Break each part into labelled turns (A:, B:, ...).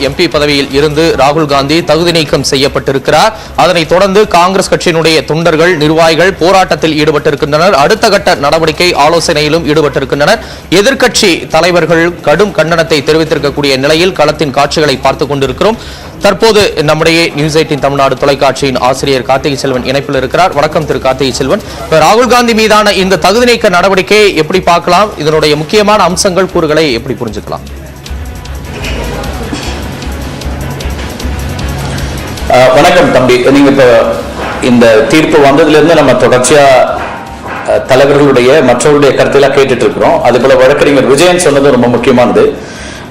A: MP பதவியில் இருந்து ராகுல் காந்தி தகுதி நீக்கம் செய்யப்பட்டிருக்கிறார். அதனைத் தொடர்ந்து காங்கிரஸ் கட்சியினுடைய தொண்டர்கள் நிர்வாகிகள் போராட்டத்தில் ஈடுபட்டிருக்கின்றனர். அடுத்த கட்ட நடவடிக்கை ஆலோசனையிலும் ஈடுபட்டிருக்கின்றனர். எதிர்க்கட்சி தலைவர்கள் கடும் கண்டனத்தை தெரிவித்திருக்கக்கூடிய நிலையில் களத்தின் காட்சிகளை பார்த்துக் கொண்டிருக்கிறோம். தற்போது நம்முடைய நியூஸ் 18 தமிழ்நாடு தொலைக்காட்சியின் ஆசிரியர் கார்த்திகை செல்வன் இணைப்பில் இருக்கிறார். வணக்கம் திரு கார்த்திகை செல்வன். ராகுல் காந்தி மீதான இந்த தகுதி நீக்க நடவடிக்கையை எப்படி பார்க்கலாம்? இதனுடைய முக்கியமான அம்சங்கள் கூறுகளை எப்படி புரிஞ்சுக்கலாம்?
B: வணக்கம் தம்பி. நீங்க இப்ப இந்த தீர்ப்பு வந்ததுல இருந்து நம்ம தொடர்ச்சியா தலைவர்களுடைய மற்றவர்களுடைய கருத்தெல்லாம் கேட்டுட்டு இருக்கிறோம். அது போல வழக்கறிஞர் விஜயன் சொன்னது ரொம்ப முக்கியமானது.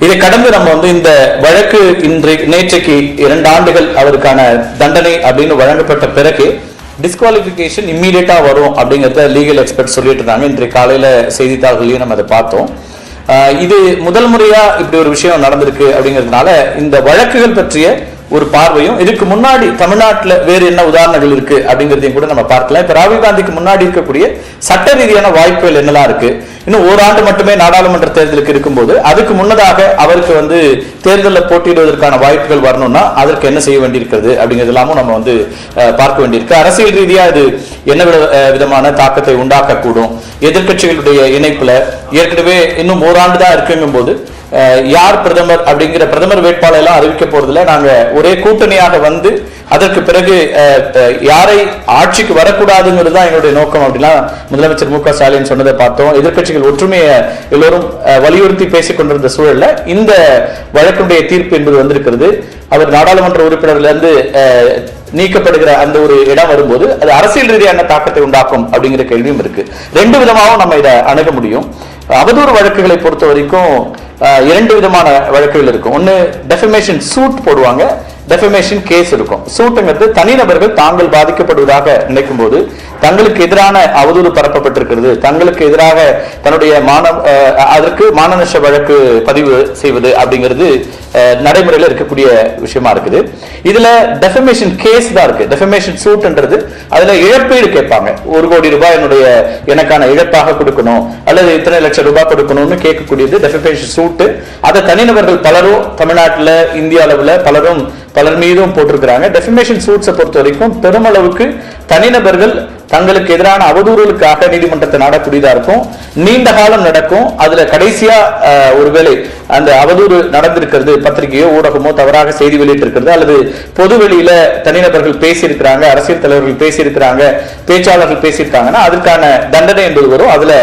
B: இதை கடந்து நம்ம இந்த வழக்கு நேற்றைக்கு 2 ஆண்டுகள் அவருக்கான தண்டனை அப்படின்னு வழங்கப்பட்ட பிறகு டிஸ்குவாலிபிகேஷன் இம்மீடியட்டா வரும் அப்படிங்கறத லீகல் எக்ஸ்பர்ட் சொல்லிட்டு இருந்தாங்க. இன்றைய காலையில செய்தித்தாள்களையும் நம்ம அதை பார்த்தோம். இது முதல் முறையா இப்படி ஒரு விஷயம் நடந்திருக்கு அப்படிங்கிறதுனால இந்த வழக்குகள் பற்றிய ஒரு பார்வையும், இதுக்கு முன்னாடி தமிழ்நாட்டில் வேறு என்ன உதாரணங்கள் இருக்கு அப்படிங்கிறதையும் கூட நம்ம பார்க்கலாம். இப்ப ராகுல் காந்திக்கு முன்னாடி இருக்கக்கூடிய சட்ட ரீதியான வாய்ப்புகள் என்னெல்லாம் இருக்கு, இன்னும் ஓராண்டு மட்டுமே நாடாளுமன்ற தேர்தலுக்கு இருக்கும்போது அதுக்கு முன்னதாக அவருக்கு தேர்தலில் போட்டியிடுவதற்கான வாய்ப்புகள் வரணும்னா அதற்கு என்ன செய்ய வேண்டியிருக்கிறது அப்படிங்கிறதெல்லாமும் நம்ம பார்க்க வேண்டியிருக்கு. அரசியல் ரீதியா இது என்ன விதமான தாக்கத்தை உண்டாக்கக்கூடும், எதிர்கட்சிகளுடைய இணைப்புல ஏற்கனவே இன்னும் ஓராண்டு தான் இருக்குங்கும் போது யார் பிரதமர் அப்படிங்கிற பிரதமர் வேட்பாளர் எல்லாம் அறிவிக்க போறதுல நாங்க ஒரே கூட்டணியாக அதற்கு பிறகு யாரை ஆட்சிக்கு வரக்கூடாதுங்கிறது தான் என்னுடைய நோக்கம் அப்படின்னா முதலமைச்சர் மு க ஸ்டாலின் சொன்னதை பார்த்தோம். எதிர்கட்சிகள் ஒற்றுமையை எல்லோரும் வலியுறுத்தி பேசிக் கொண்டிருந்த சூழல்ல இந்த வழக்குடைய தீர்ப்பு என்பது வந்திருக்கிறது. அவர் நாடாளுமன்ற உறுப்பினர்ல இருந்து நீக்கப்படுகிற அந்த ஒரு இடம் வரும்போது அது அரசியல் ரீதியான தாக்கத்தை உண்டாக்கும் அப்படிங்கிற கேள்வியும் இருக்கு. 2 விதமாகவும் நம்ம இதை அணுக முடியும். அவதூறு வழக்குகளை பொறுத்த வரைக்கும் 2 விதமான வழக்குகள் இருக்கும். ஒன்னு டெஃபமேஷன் சூட் போடுவாங்க, டெஃபமேஷன் கேஸ் இருக்கும். சூட்டுங்கிறது தனிநபர்கள் தாங்கள் பாதிக்கப்படுவதாக நினைக்கும் போது தங்களுக்கு எதிரான அவதூறு பரப்பப்பட்டிருக்கிறது, தங்களுக்கு எதிராக தன்னுடைய அதற்கு மானநஷ்ட வழக்கு பதிவு செய்வது அப்படிங்கிறது நடைமுறையில் இருக்கக்கூடிய விஷயமா இருக்குது. இதுல டெஃபமேஷன் கேஸ் தான் இருக்கு. டெஃபமேஷன் சூட்ன்றது அதுல இழப்பீடு கேட்பாங்க. 1 கோடி ரூபாய் எனக்கான இழப்பாக கொடுக்கணும் அல்லது இத்தனை லட்சம் ரூபாய் கொடுக்கணும்னு கேட்கக்கூடியது டெஃபமேஷன் சூட்டு. அதை தனிநபர்கள் பலரும் தமிழ்நாட்டில் இந்திய அளவில் பலர் மீதும் போட்டிருக்கிறாங்க. டெஃபமேஷன் சூட்ஸை பொறுத்த வரைக்கும் பெருமளவுக்கு தனிநபர்கள் தங்களுக்கு எதிரான அவதூறுகளுக்காக நீதிமன்றத்தை நாடக்கூடியதா இருக்கும். நீண்ட காலம் நடக்கும். அதுல கடைசியா ஒருவேளை அந்த அவதூறு நடந்திருக்கிறது, பத்திரிகையோ ஊடகமோ தவறாக செய்தி வெளியிட்டிருக்கிறது அல்லது பொது வெளியில தனிநபர்கள் பேசியிருக்கிறாங்க, அரசியல் தலைவர்கள் பேசியிருக்கிறாங்க, பேச்சாளர்கள் பேசியிருக்காங்கன்னா அதுக்கான தண்டனை என்பது வரும். அதுல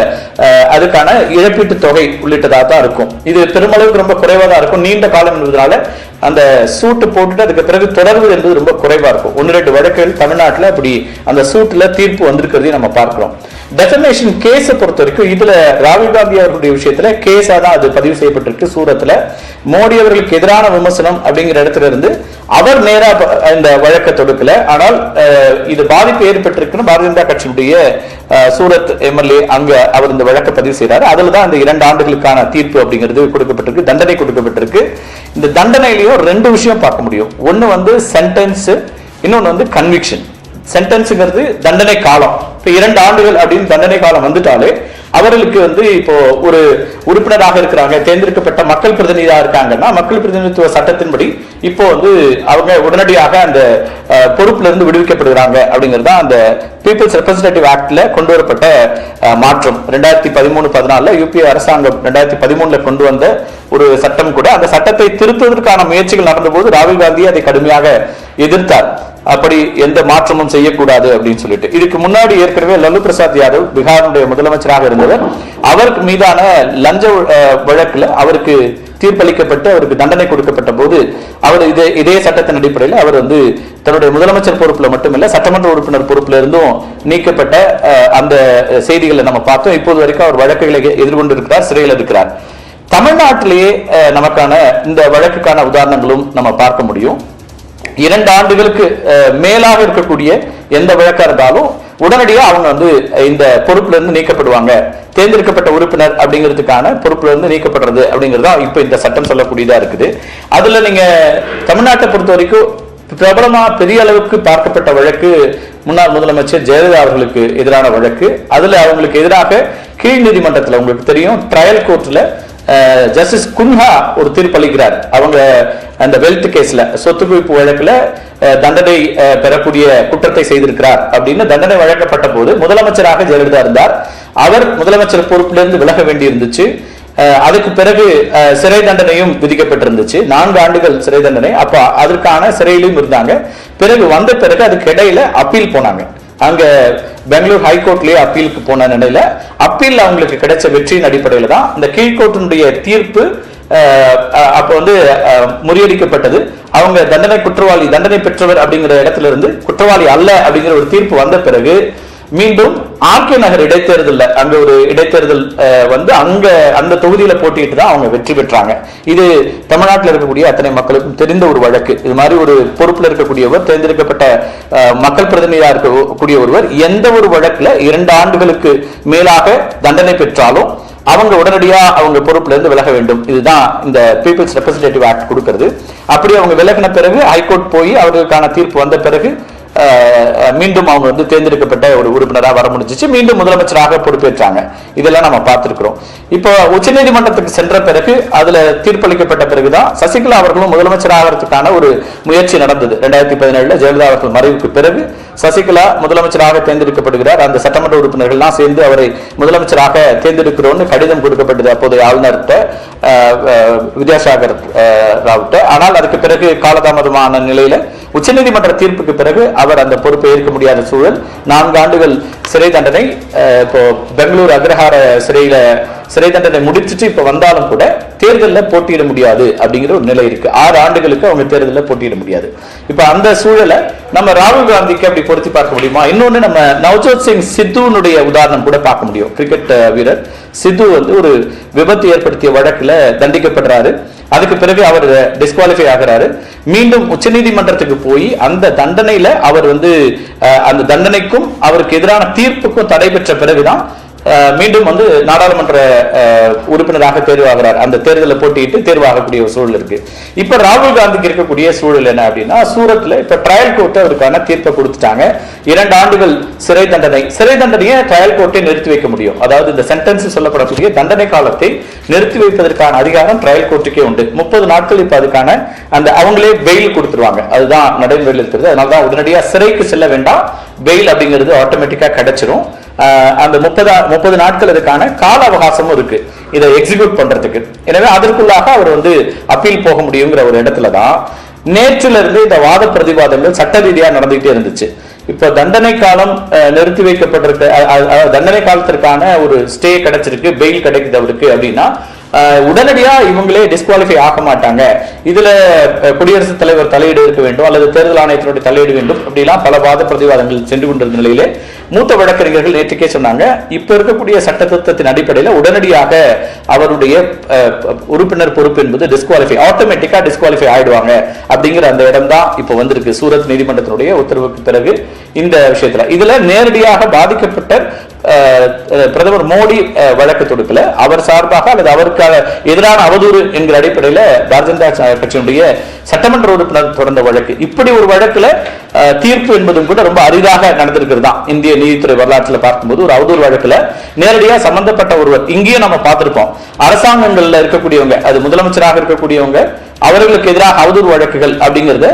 B: அதுக்கான இழப்பீட்டு தொகை உள்ளிட்டதாக தான் இருக்கும். இது பெருமளவுக்கு ரொம்ப குறைவாக தான் இருக்கும். நீண்ட காலம் என்பதனால அந்த சூட்டு போட்டுட்டு அதுக்கு பிறகு தொடர்பு என்பது ரொம்ப குறைவா இருக்கும். 1-2 வழக்குகள் தமிழ்நாட்டில் அப்படி அந்த சூட்டுல தீர்ப்பு வந்திருக்கிறதையும் நம்ம பார்க்கிறோம். டெஃபமேஷன் கேஸை பொறுத்த வரைக்கும் இதுல ராகுல் காந்தி அவர்களுடைய விஷயத்துல கேஸா தான் அது பதிவு செய்யப்பட்டிருக்கு. சூரத்துல மோடி அவர்களுக்கு எதிரான விமர்சனம் அப்படிங்கிற இடத்துல இருந்து அவர் நேரா இந்த வழக்கை தொடுக்கல. ஆனால் இது பாதிப்பு ஏற்பட்டிருக்குன்னு பாரதிய ஜனதா கட்சியுடைய சூரத் எம்எல்ஏ அங்க அவர் இந்த வழக்கை பதிவு செய்யறாரு. அதுலதான் இந்த 2 ஆண்டுகளுக்கான தீர்ப்பு அப்படிங்கிறது கொடுக்கப்பட்டிருக்கு, தண்டனை கொடுக்கப்பட்டிருக்கு. இந்த தண்டனையிலையும் 2 விஷயம் பார்க்க முடியும். ஒன்னு சென்டென்ஸ், இன்னொன்னு கன்விக்ஷன். சென்டென்ஸ்ங்கிறது தண்டனை காலம். இப்ப 2 ஆண்டுகள் அப்படின்னு தண்டனை காலம் வந்துட்டாலே அவர்களுக்கு இப்போ ஒரு உறுப்பினராக இருக்கிறாங்க, தேர்ந்தெடுக்கப்பட்ட மக்கள் பிரதிநிதியாக இருக்காங்கன்னா மக்கள் பிரதிநிதித்துவ சட்டத்தின்படி இப்போ அவங்க உடனடியாக அந்த பொறுப்புல இருந்து விடுவிக்கப்படுகிறாங்க அப்படிங்கிறது தான் அந்த பீப்புள்ஸ் ரெப்ரசன்டேட்டிவ் ஆக்ட்ல கொண்டு வரப்பட்ட மாற்றம். 2013-14 யூபிஏ அரசாங்கம் 2013 கொண்டு வந்த ஒரு சட்டம் கூட. அந்த சட்டத்தை திருத்துவதற்கான முயற்சிகள் நடந்தபோது ராகுல் காந்தி அதை கடுமையாக எதிர்த்தார். அப்படி எந்த மாற்றமும் செய்யக்கூடாது அப்படின்னு சொல்லிட்டு. இதுக்கு முன்னாடி ஏற்கனவே லல்லு பிரசாத் யாதவ் பீகாருடைய முதலமைச்சராக இருந்தவர், அவருக்கு மீதான லஞ்ச வழக்குல அவருக்கு தீர்ப்பளிக்கப்பட்டு அவருக்கு தண்டனை கொடுக்கப்பட்ட போது அவர் இதே சட்டத்தின் அடிப்படையில் அவர் தன்னுடைய முதலமைச்சர் பொறுப்புல மட்டுமில்ல சட்டமன்ற உறுப்பினர் பொறுப்புல இருந்தும் நீக்கப்பட்ட அந்த செய்திகளை நம்ம பார்த்தோம். இப்போது வரைக்கும் அவர் வழக்குகளை எதிர்கொண்டு இருக்கிறார், சிறையில் இருக்கிறார். தமிழ்நாட்டிலேயே நமக்கான இந்த வழக்குக்கான உதாரணங்களும் நம்ம பார்க்க முடியும். 2 ஆண்டுகளுக்கு மேலாக இருக்கக்கூடிய எந்த வழக்கா இருந்தாலும் உடனடியாக அவங்க இந்த பொறுப்புல இருந்து நீக்கப்படுவாங்க. தேர்ந்தெடுக்கப்பட்ட உறுப்பினர் அப்படிங்கிறதுக்கான பொறுப்புல இருந்து நீக்கப்படுறது அப்படிங்கிறது தான் இப்ப இந்த சட்டம் சொல்லக்கூடியதா இருக்குது. அதுல நீங்க தமிழ்நாட்டை பொறுத்த வரைக்கும் பிரபலமா பெரிய அளவுக்கு பார்க்கப்பட்ட வழக்கு முன்னாள் முதலமைச்சர் ஜெயலலிதா அவர்களுக்கு எதிரான வழக்கு. அதுல அவங்களுக்கு எதிராக கீழ் நீதிமன்றத்தில் உங்களுக்கு தெரியும் ட்ரையல் கோர்ட்ல ஜஸ்டிஸ் குன்ஹா ஒரு தீர்ப்பு அளிக்கிறார். அவங்க அந்த வெல்த் கேஸ்ல சொத்து குவிப்பு வழக்குல தண்டனை பெறக்கூடிய குற்றத்தை செய்திருக்கிறார் அப்படின்னு தண்டனை வழங்கப்பட்ட போது முதலமைச்சராக ஜெயலலிதா இருந்தார். அவர் முதலமைச்சர் பொறுப்பிலிருந்து விலக வேண்டி இருந்துச்சு. அதுக்கு பிறகு சிறை தண்டனையும் விதிக்கப்பட்டிருந்துச்சு, 4 ஆண்டுகள் சிறை தண்டனை. அப்ப அதற்கான சிறையிலும் இருந்தாங்க. பிறகு வந்த பிறகு அதுக்கு இடையில அப்பீல் போனாங்க. அங்க பெங்களூர் ஹைகோர்ட்லயே அப்பீலுக்கு போன நிலையில அப்பீல் அவங்களுக்கு கிடைச்ச வெற்றியின் அடிப்படையில தான் இந்த கீழ்கோர்ட்டினுடைய தீர்ப்பு அப்ப வந்து முறியடிக்கப்பட்டது. அவங்க தண்டனை பெற்றவர் அப்படிங்கிற இடத்துல இருந்து குற்றவாளி அல்ல அப்படிங்கிற ஒரு தீர்ப்பு வந்த பிறகு மீண்டும் ஆர்கே நகர் இடைத்தேர்தல் அங்க ஒரு இடைத்தேர்தல் வந்து அங்க அந்த தொகுதியில போட்டிட்டு தான் அவங்க வெற்றி பெற்றாங்க. இது தமிழ்நாட்டில் இருக்கக்கூடிய அத்தனை மக்களுக்கும் தெரிந்த ஒரு வழக்கு. இது மாதிரி ஒரு பொறுப்புல இருக்கக்கூடியவர், தேர்ந்தெடுக்கப்பட்ட மக்கள் பிரதிநிதியா இருக்கக்கூடிய ஒருவர் எந்த ஒரு வழக்குல 2 ஆண்டுகளுக்கு மேலாக தண்டனை பெற்றாலும் அவங்க உடனடியா அவங்க பொறுப்புல இருந்து விலக வேண்டும். இதுதான் இந்த பீப்புள்ஸ் ரெப்ரசன்டேட்டிவ் ஆக்ட் கொடுக்கிறது. அப்படி அவங்க விலகின பிறகு ஹைகோர்ட் போய் அவர்களுக்கான தீர்ப்பு வந்த பிறகு மீண்டும் அவங்க வந்து தேர்ந்தெடுக்கப்பட்ட ஒரு உறுப்பினராக வர முடிஞ்சிச்சு. மீண்டும் முதலமைச்சராக பொறுப்பேற்றாங்க. இதெல்லாம் நம்ம பார்த்திருக்கிறோம். இப்போ உச்சநீதிமன்றத்துக்கு சென்ற பிறகு அதுல தீர்ப்பளிக்கப்பட்ட பிறகுதான் சசிகலா அவர்களும் முதலமைச்சராகிறதுக்கான ஒரு முயற்சி நடந்தது. 2017 ஜெயலலிதா அவர்கள் மறைவுக்கு பிறகு சசிகலா முதலமைச்சராக தேர்ந்தெடுக்கப்படுகிறார். அந்த சட்டமன்ற உறுப்பினர்கள்லாம் சேர்ந்து அவரை முதலமைச்சராக தேர்ந்தெடுக்கிறோம்னு கடிதம் கொடுக்கப்பட்டது அப்போதைய ஆளுநர்கிட்ட, வித்யாசாகர் ராவ்கிட்ட. ஆனால் அதுக்கு பிறகு காலதாமதமான நிலையில உச்சநீதிமன்ற தீர்ப்புக்கு பிறகு அவர் அந்த பொறுப்பை ஏற்க முடியாத சூழல். 4 ஆண்டுகள் சிறை தண்டனை. இப்போ பெங்களூர் அக்ரஹார சிறையில சிறை தண்டனை முடிச்சுட்டு இப்ப வந்தாலும் கூட தேர்தலில் போட்டியிட முடியாது அப்படிங்கிற ஒரு நிலை இருக்கு. 6 ஆண்டுகளுக்கு அவங்க தேர்தலில் போட்டியிட முடியாது. இப்ப அந்த சூழலை நம்ம ராகுல் காந்திக்கு அப்படி பொருத்தி பார்க்க முடியுமா? இன்னொன்னு நம்ம நவ்ஜோத் சிங் சித்துனுடைய உதாரணம் கூட பார்க்க முடியும். கிரிக்கெட் வீரர் சித்து வந்து ஒரு விபத்து ஏற்படுத்திய வழக்குல தண்டிக்கப்படுறாரு. அதுக்கு பிறகு அவர் டிஸ்குவாலிஃபை ஆகிறாரு. மீண்டும் உச்சநீதிமன்றத்துக்கு போய் அந்த தண்டனையில அவர் வந்து அந்த தண்டனைக்கும் அவருக்கு எதிரான தீர்ப்புக்கும் தடை பெற்ற பிறகுதான் மீண்டும் வந்து நாடாளுமன்ற உறுப்பினராக தேர்வாகிறார். அந்த தேர்தலில் போட்டியிட்டு தேர்வாகக்கூடிய ஒரு சூழல் இருக்கு. இப்ப ராகுல் காந்திக்கு இருக்கக்கூடிய சூழல் என்ன அப்படின்னா, சூரத்ல இப்ப ட்ரையல் கோர்ட் அவருக்கான தீர்ப்பை கொடுத்துட்டாங்க. 2 ஆண்டுகள் சிறை தண்டனையை ட்ரையல் கோர்ட்டை நிறுத்தி வைக்க முடியும். அதாவது இந்த சென்டென்ஸ் சொல்லப்படக்கூடிய தண்டனை காலத்தை நிறுத்தி வைப்பதற்கான அதிகாரம் ட்ரையல் கோர்ட்டுக்கே உண்டு. 30 நாட்கள் இப்ப அதுக்கான அந்த அவங்களே பெயில் கொடுத்துருவாங்க. அதுதான் நடைமுறையில் இருக்கிறது. அதனாலதான் உடனடியாக சிறைக்கு செல்ல வேண்டாம், பெயில் அப்படிங்கிறது ஆட்டோமேட்டிக்கா கிடைச்சிரும். அந்த 30 நாட்கள் அதுக்கான கால அவகாசமும் இருக்கு இதை எக்ஸிக்யூட் பண்றதுக்கு. எனவே அதற்குள்ளாக அவர் வந்து அப்பீல் போக முடியுங்கிற ஒரு இடத்துலதான் நேற்றில இருந்து இந்த வாத பிரதிவாதங்கள் சட்ட ரீதியா நடந்துகிட்டே இருந்துச்சு. இப்ப தண்டனை காலம் நிறுத்தி வைக்கப்பட்டிருக்க, தண்டனை காலத்திற்கான ஒரு ஸ்டே கிடைச்சிருக்கு, பெயில் கிடைக்குது அவருக்கு அப்படின்னா உடனடியா இவங்களே டிஸ்குவாலிஃபை ஆக மாட்டாங்க. இதுல குடியரசுத் தலைவர் தலையீடு இருக்க வேண்டும் அல்லது தேர்தல் ஆணையத்தினுடைய தலையீடு வேண்டும் அப்படிலாம் பல வாத பிரதிவாதங்கள் சென்று கொண்டிருந்த நிலையிலே மூத்த வழக்கறிஞர்கள் நேற்றுக்கே சொன்னாங்க, இப்ப இருக்கக்கூடிய சட்ட திருத்தத்தின் அடிப்படையில் உடனடியாக அவருடைய உறுப்பினர் பொறுப்பு என்பது டிஸ்குவாலிஃபை, ஆட்டோமேட்டிக்கா டிஸ்குவாலிஃபை ஆயிடுவாங்க அப்படிங்கிற அந்த இடம் தான் இப்ப வந்திருக்கு சூரத் நீதிமன்றத்தினுடைய உத்தரவுக்கு பிறகு. இந்த விஷயத்துல இதுல நேரடியாக பாதிக்கப்பட்ட பிரதமர் மோடி வழக்கு தொடுக்கல, அவர் சார்பாக அல்லது அவருக்கு எதிரான அவதூறு என்கிற அடிப்படையில் பாரதிய ஜனதா கட்சியினுடைய சட்டமன்ற உறுப்பினர் தொடர்ந்த வழக்கு. இப்படி ஒரு வழக்குல தீர்ப்பு என்பதும் கூட ரொம்ப அரிதாக நடந்திருக்கிறது தான் இந்திய நீதித்துறை வரலாற்றில் பார்க்கும்போது. ஒரு அவதூறு வழக்குல நேரடியாக சம்பந்தப்பட்ட ஒருவர், இங்கேயும் நம்ம பார்த்திருப்போம், அரசாங்கங்கள்ல இருக்கக்கூடியவங்க, அது முதலமைச்சராக இருக்கக்கூடியவங்க, அவர்களுக்கு எதிராக அவதூறு வழக்குகள் அப்படிங்கறத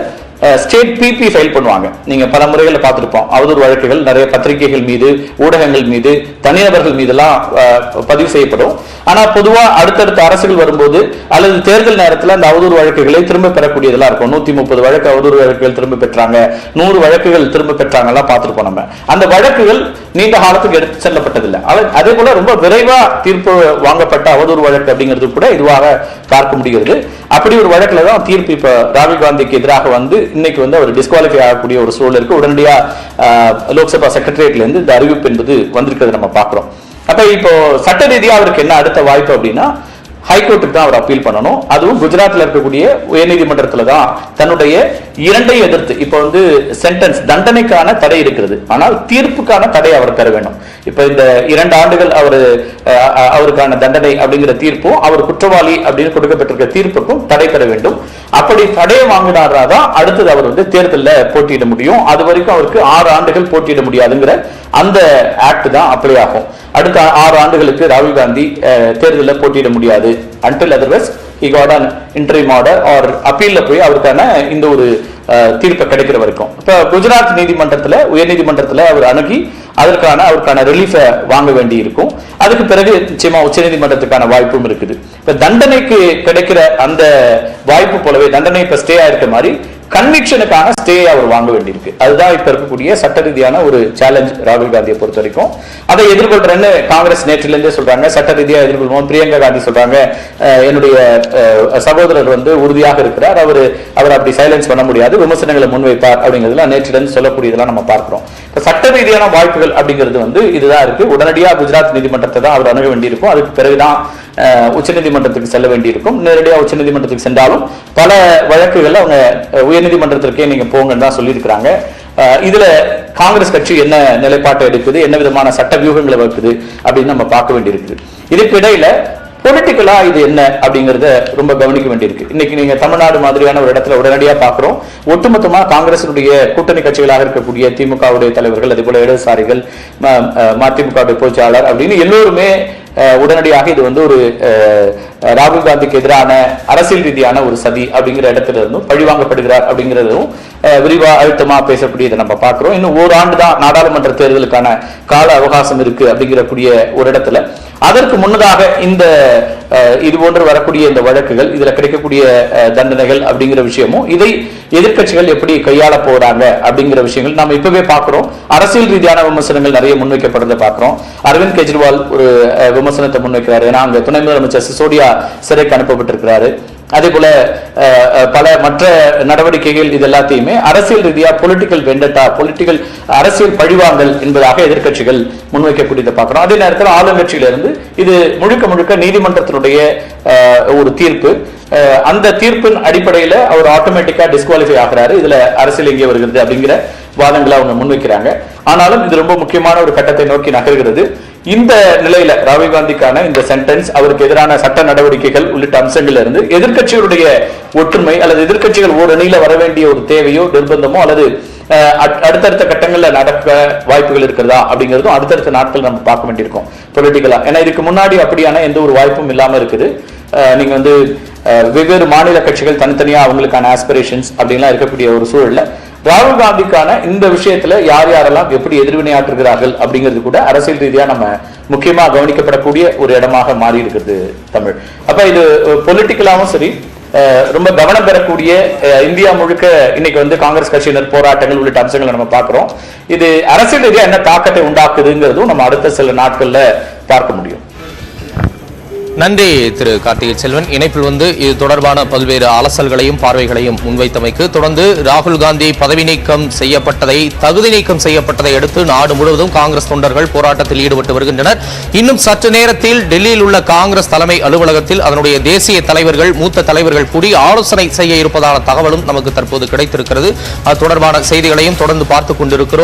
B: ஸ்டேட் பிபி ஃபைல் பண்ணுவாங்க. நீங்க பல முறைகளில் பார்த்திருப்போம். அவதூறு வழக்குகள் நிறைய பத்திரிகைகள் மீது, ஊடகங்கள் மீது, தனிநபர்கள் மீதெல்லாம் பதிவு செய்யப்படும். ஆனா பொதுவா அடுத்தடுத்த அரசுகள் வரும்போது அல்லது தேர்தல் நேரத்தில் அந்த அவதூறு வழக்குகளை திரும்ப பெறக்கூடியதெல்லாம் இருக்கும். 130 வழக்கு அவதூறு வழக்குகள் திரும்ப பெற்றாங்க, 100 வழக்குகள் திரும்ப பெற்றாங்க எல்லாம் பார்த்திருப்போம் நம்ம. அந்த வழக்குகள் நீண்ட காலத்துக்கு எடுத்து செல்லப்பட்டதில்லை. அதே போல ரொம்ப விரைவா தீர்ப்பு வாங்கப்பட்ட அவதூறு வழக்கு அப்படிங்கிறது கூட இதுவாக பார்க்க முடிகிறது. அப்படி ஒரு வழக்குல தான் தீர்ப்பு இப்ப ராகுல் காந்திக்கு எதிராக வந்து இன்னைக்கு வந்து அவர் டிஸ்குவாலிஃபை ஆகக்கூடிய ஒரு சூழல் இருக்கு. உடனடியா லோக்சபா செக்ரட்டரியேட்ல இருந்து இந்த அறிவிப்பு என்பது வந்திருக்கிறது நம்ம பார்க்கிறோம். அப்ப இப்போ சட்ட ரீதியா அவருக்கு என்ன அடுத்த வாய்ப்பு அப்படின்னா, ஹைகோர்ட்டுக்கு தான் அவர் அப்பீல் பண்ணணும். அதுவும் குஜராத்ல இருக்கக்கூடிய உயர்நீதிமன்றத்துல தான் தன்னுடைய இரண்டையும் எதிர்த்து இப்ப வந்து சென்டென்ஸ் தண்டனைக்கான தடை இருக்கிறது, ஆனால் தீர்ப்புக்கான தடை அவர் பெற வேண்டும். இப்ப இந்த 2 ஆண்டுகள் அவருக்கான தண்டனை அப்படிங்கிற தீர்ப்பும் அவர் குற்றவாளி அப்படின்னு கொடுக்கப்பட்டிருக்க தீர்ப்புக்கும் தடை பெற வேண்டும். அப்படி தடையை வாங்கினாராதான் அடுத்தது அவர் வந்து தேர்தலில் போட்டியிட முடியும். அது வரைக்கும் அவருக்கு 6 ஆண்டுகள் போட்டியிட முடியாதுங்கிற அந்த ஆக்ட் தான் அப்ளை ஆகும். அடுத்த 6 ஆண்டுகளுக்கு ராகுல் காந்தி தேர்தலில் போட்டியிட முடியாது until otherwise he got an interim order or அப்பீல்ல போய் அவருக்கான இந்த ஒரு தீர்ப்பு கிடைக்கிற வரைக்கும். இப்ப குஜராத் நீதிமன்றத்துல உயர்நீதிமன்றத்துல அவர் அணுகி அவருக்கான ரிலீஃபை வாங்க வேண்டி இருக்கும். அதுக்கு பிறகு நிச்சயமா உச்சநீதிமன்றத்துக்கான வாய்ப்பும் இருக்குது. இப்ப தண்டனைக்கு கிடைக்கிற அந்த வாய்ப்பு போலவே தண்டனை இப்ப ஸ்டே ஆயிருக்க மாதிரி கன்விக்ஷனுக்கான ஸ்டே அவர் வாங்க வேண்டியிருக்கு. அதுதான் இப்ப இருக்கக்கூடிய சட்ட ரீதியான ஒரு சேலஞ்ச் ராகுல் காந்தியை பொறுத்த வரைக்கும். அதை எதிர்கொள்றேன்னு காங்கிரஸ் நேற்றிலிருந்தே சொல்றாங்க, சட்ட ரீதியா எதிர்கொள்வோம். பிரியங்கா காந்தி சொல்றாங்க, என்னுடைய சகோதரர் உறுதியாக இருக்கிறார், அவர் அப்படி சைலன்ஸ் பண்ண முடியாது, விமர்சனங்களை முன்வைப்பார் அப்படிங்கிறதுலாம் நேற்றிலிருந்து சொல்லக்கூடியதெல்லாம் நம்ம பார்க்கிறோம். சட்ட ரீதியான வாய்ப்புகள் அப்படிங்கிறது இதுதான் இருக்கு. உடனடியாக குஜராத் நீதிமன்றத்தை தான் அவர் அணுக வேண்டியிருக்கும். அதுக்கு பிறகுதான் உச்சநீதிமன்றத்துக்கு செல்ல வேண்டியிருக்கும். நேரடியாக உச்சநீதிமன்றத்துக்கு சென்றாலும் பல வழக்குகள் அவங்க உயர்நீதிமன்றத்திற்கே நீங்க போங்கன்னு தான் சொல்லியிருக்கிறாங்க. இதுல காங்கிரஸ் கட்சி என்ன நிலைப்பாட்டை எடுக்குது, என்ன விதமான சட்ட வியூகங்களை வகுக்குது அப்படின்னு நம்ம பார்க்க வேண்டியிருக்கு. இதுக்கு இடையில பொலிட்டிக்கலா இது என்ன அப்படிங்கறத ரொம்ப கவனிக்க வேண்டியிருக்கு. இன்னைக்கு நீங்க தமிழ்நாடு மாதிரியான ஒரு இடத்துல உடனடியா பாக்குறோம், ஒட்டுமொத்தமா காங்கிரசுடைய கூட்டணி கட்சிகளாக இருக்கக்கூடிய திமுகவுடைய தலைவர்கள், அதே போல இடதுசாரிகள், மதிமுக பொதுச்செயலாளர் அப்படின்னு எல்லோருமே உடனடியாக இது ஒரு ராகுல் காந்திக்கு எதிரான அரசியல் ரீதியான ஒரு சதி அப்படிங்கிற இடத்துல இருந்தும் பழிவாங்கப்படுகிறார் அப்படிங்கிறதும் விரிவா அழுத்தமா பேசக்கூடியதை நம்ம பார்க்கிறோம். இன்னும் ஓராண்டு தான் நாடாளுமன்ற தேர்தலுக்கான கால அவகாசம் இருக்கு அப்படிங்கிறக்கூடிய ஒரு இடத்துல அதற்கு முன்னதாக இந்த இது போன்று வரக்கூடிய இந்த வழக்குகள், இதுல கிடைக்கக்கூடிய தண்டனைகள் அப்படிங்கிற விஷயமும் இதை எதிர்கட்சிகள் எப்படி கையாள போறாங்க அப்படிங்கிற விஷயங்கள் நம்ம இப்பவே பார்க்கிறோம். அரசியல் ரீதியான விமர்சனங்கள் நிறைய முன்வைக்கப்படுறதை பார்க்கிறோம். அரவிந்த் கெஜ்ரிவால் ஒரு விமர்சனத்தை முன்வைக்கிறாரு. ஏன்னா அங்க துணை முதலமைச்சர் சிசோடியா சிறைக்கு அனுப்பப்பட்டிருக்கிறாரு. அதே போல பல மற்ற நடவடிக்கைகள் இது எல்லாத்தையுமே அரசியல் ரீதியா பொலிட்டிக்கல் வெண்டட்டா, பொலிட்டிக்கல் அரசியல் பழிவாங்கல் என்பதாக எதிர்கட்சிகள் முன்வைக்கக்கூடியதை பார்க்கிறோம். அதே நேரத்தில் ஆளுங்கட்சியிலிருந்து இது முழுக்க நீதிமன்றத்தினுடைய ஒரு தீர்ப்பு, அந்த தீர்ப்பின் அடிப்படையில் அவர் ஆட்டோமேட்டிக்கா டிஸ்குவாலிஃபை ஆகிறாரு, இதுல அரசியல் எங்கே வருகிறது அப்படிங்கிற வாதங்களை அவங்க முன்வைக்கிறாங்க. ஆனாலும் இது ரொம்ப முக்கியமான ஒரு கட்டத்தை நோக்கி நகர்கிறது. இந்த நிலையில ராகுல் காந்திக்கான இந்த சென்டென்ஸ், அவருக்கு எதிரான சட்ட நடவடிக்கைகள் உள்ளிட்ட அம்சங்கள்ல இருந்து எதிர்கட்சிகளுடைய ஒற்றுமை அல்லது எதிர்கட்சிகள் ஒரு அணியில வர வேண்டிய ஒரு தேவையோ நிர்பந்தமோ அல்லது அடுத்தடுத்த கட்டங்கள்ல நடக்க வாய்ப்புகள் இருக்கிறதா அப்படிங்கிறதும் அடுத்தடுத்த நாட்கள் நம்ம பார்க்க வேண்டியிருக்கோம் பொலிட்டிக்கலா. ஏன்னா இதுக்கு முன்னாடி அப்படியான எந்த ஒரு வாய்ப்பும் இல்லாம இருக்குது. நீங்க வெவ்வேறு மாநில கட்சிகள் தனித்தனியா அவங்களுக்கான ஆஸ்பிரேஷன்ஸ் அப்படின்லாம் இருக்கக்கூடிய ஒரு சூழல்ல ராகுல் காந்திக்கான இந்த விஷயத்துல யார் யாரெல்லாம் எப்படி எதிர்வினையாற்றுகிறார்கள் அப்படிங்கிறது கூட அரசியல் ரீதியா நம்ம முக்கியமா கவனிக்கப்படக்கூடிய ஒரு இடமாக மாறி இருக்கிறது தமிழ். அப்ப இது பொலிட்டிக்கலாவும் சரி, ரொம்ப கவனம் பெறக்கூடிய இந்தியா முழுக்க இன்னைக்கு காங்கிரஸ் கட்சியினர் போராட்டங்கள் உள்ளிட்ட அம்சங்களை நம்ம பார்க்கிறோம். இது அரசியல் ரீதியா என்ன தாக்கத்தை உண்டாக்குதுங்கிறதும் நம்ம அடுத்த சில நாட்கள்ல பார்க்க முடியும்.
A: நன்றி திரு கார்த்திகை செல்வன். இணைப்பில் இது தொடர்பான பல்வேறு அலசல்களையும் பார்வைகளையும் முன்வைத்தமைக்கு. தொடர்ந்து ராகுல் காந்தி பதவி நீக்கம் செய்யப்பட்டதை, தகுதி நீக்கம் செய்யப்பட்டதை அடுத்து நாடு முழுவதும் காங்கிரஸ் தொண்டர்கள் போராட்டத்தில் ஈடுபட்டு வருகின்றனர். இன்னும் சற்று நேரத்தில் டெல்லியில் உள்ள காங்கிரஸ் தலைமை அலுவலகத்தில் அதனுடைய தேசிய தலைவர்கள், மூத்த தலைவர்கள் கூடி ஆலோசனை செய்ய இருப்பதான தகவலும் நமக்கு தற்போது கிடைத்திருக்கிறது. அது தொடர்பான செய்திகளையும் தொடர்ந்து பார்த்துக் கொண்டிருக்கிறோம்.